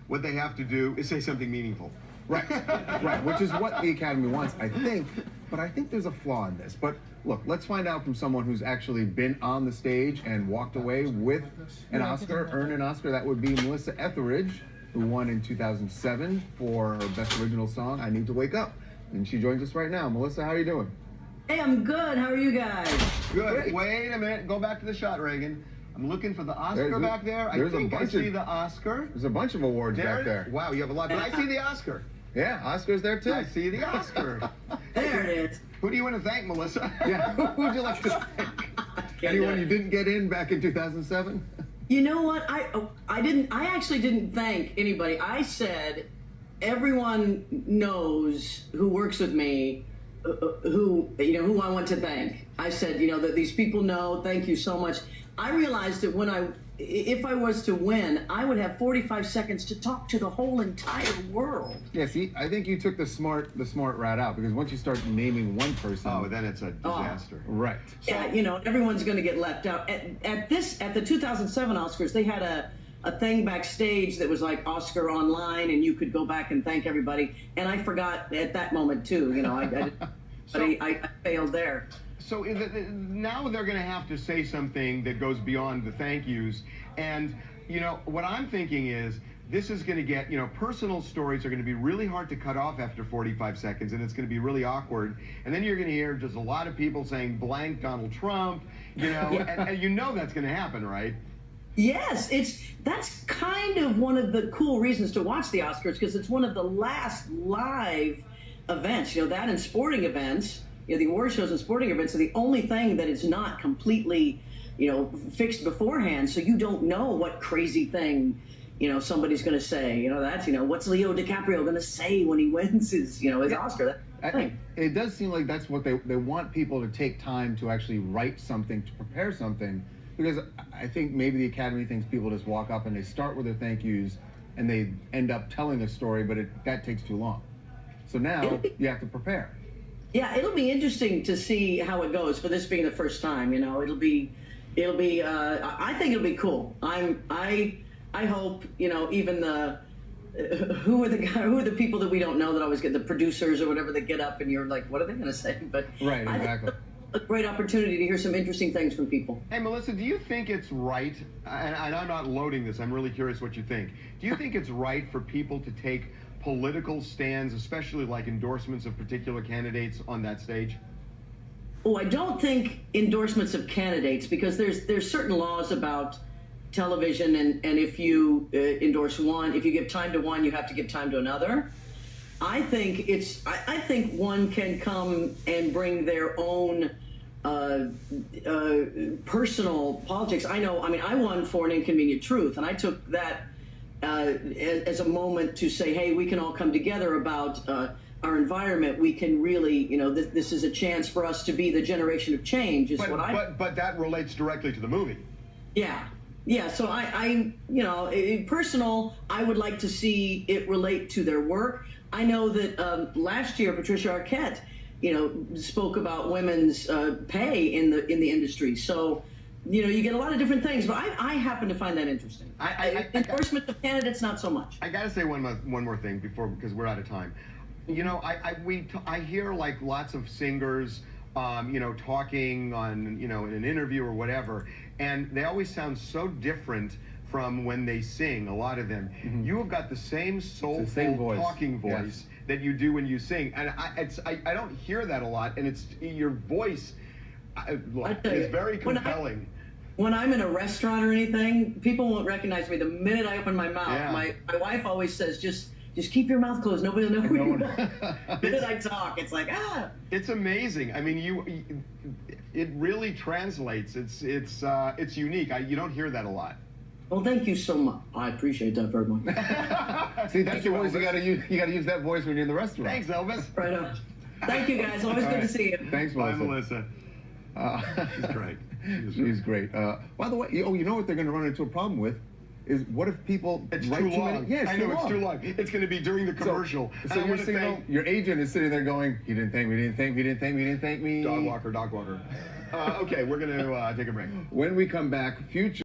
what they have to do is say something meaningful. Right, right, which is what the Academy wants, I think. But I think there's a flaw in this. But look, let's find out from someone who's actually been on the stage and walked away with an Oscar, earned an Oscar. That would be Melissa Etheridge, who won in 2007 for her Best Original Song, I Need to Wake Up. And she joins us right now. Melissa, how are you doing? Hey, I'm good. How are you guys? Good. Great. Wait a minute. Go back to the shot, Reagan. I'm looking for the Oscar back there. I think I see the Oscar. There's a bunch of awards back there. Wow, you have a lot. But I see the Oscar. Yeah, Oscar's there too. I see the Oscar. There it is. Who do you want to thank, Melissa? Yeah, who would you like to thank? Anyone you didn't get in back in 2007? You know what? I actually didn't thank anybody. I said everyone knows who works with me, who I want to thank. I said, that these people know. Thank you so much. I realized that if I was to win, I would have 45 seconds to talk to the whole entire world. Yeah, see, I think you took the smart route out, because once you start naming one person, oh, then it's a disaster. Right. Yeah, everyone's going to get left out. At the 2007 Oscars, they had a thing backstage that was like Oscar Online, and you could go back and thank everybody. And I forgot at that moment too. I failed there. So now they're going to have to say something that goes beyond the thank yous. And, what I'm thinking is this is going to get, personal stories are going to be really hard to cut off after 45 seconds, and it's going to be really awkward. And then you're going to hear just a lot of people saying blank Donald Trump, and that's going to happen, right? Yes, that's kind of one of the cool reasons to watch the Oscars, because it's one of the last live events, that and sporting events. The award shows and sporting events are the only thing that is not completely, fixed beforehand. So you don't know what crazy thing, somebody's going to say. What's Leo DiCaprio going to say when he wins his Oscar? It does seem like that's what they want people to take time to actually write something, to prepare something, because I think maybe the Academy thinks people just walk up and they start with their thank yous and they end up telling a story, but that takes too long. So now you have to prepare. Yeah, it'll be interesting to see how it goes for this being the first time. It'll be. I think it'll be cool. I hope even the who are the people that we don't know that always get the producers or whatever that get up and you're like, what are they going to say? But right, exactly. A great opportunity to hear some interesting things from people. Hey, Melissa, do you think it's right? And I'm not loading this. I'm really curious what you think. Do you think it's right for people to take political stands, especially like endorsements of particular candidates on that stage? Oh, I don't think endorsements of candidates, because there's certain laws about television, and if you endorse one, if you give time to one, you have to give time to another. I think one can come and bring their own personal politics. I won for An Inconvenient Truth, and I took that as a moment to say, hey, we can all come together about our environment. We can really, this is a chance for us to be the generation of change. But that relates directly to the movie. Yeah. So personal, I would like to see it relate to their work. I know that last year Patricia Arquette, spoke about women's pay in the industry. So. You get a lot of different things, but I happen to find that interesting. Endorsement of candidates, not so much. I got to say one more thing because we're out of time. I hear like lots of singers, talking on, in an interview or whatever, and they always sound so different from when they sing. A lot of them. Mm-hmm. You have got the same soulful talking voice that you do when you sing, and I don't hear that a lot, and it's your voice. It's very compelling. When I'm in a restaurant or anything, people won't recognize me the minute I open my mouth. Yeah. My wife always says, just keep your mouth closed. Nobody will know who you are. The minute I talk, it's like, ah. It's amazing. I mean, it really translates. It's unique. You don't hear that a lot. Well, thank you so much. I appreciate that very much. See, that's the voice you got to use. You got to use that voice when you're in the restaurant. Thanks, Elvis. Right on. Thank you, guys. Always good to see you. Thanks, Melissa. Bye, Melissa. She's great. She's great. By the way, you know what they're going to run into a problem with is what if people it's too long. Yeah, I know it's too long. It's going to be during the commercial. So your agent is sitting there going, "He didn't thank me. Didn't thank me. Didn't thank me. Didn't thank me." Dog walker. Okay, we're going to take a break. When we come back, future.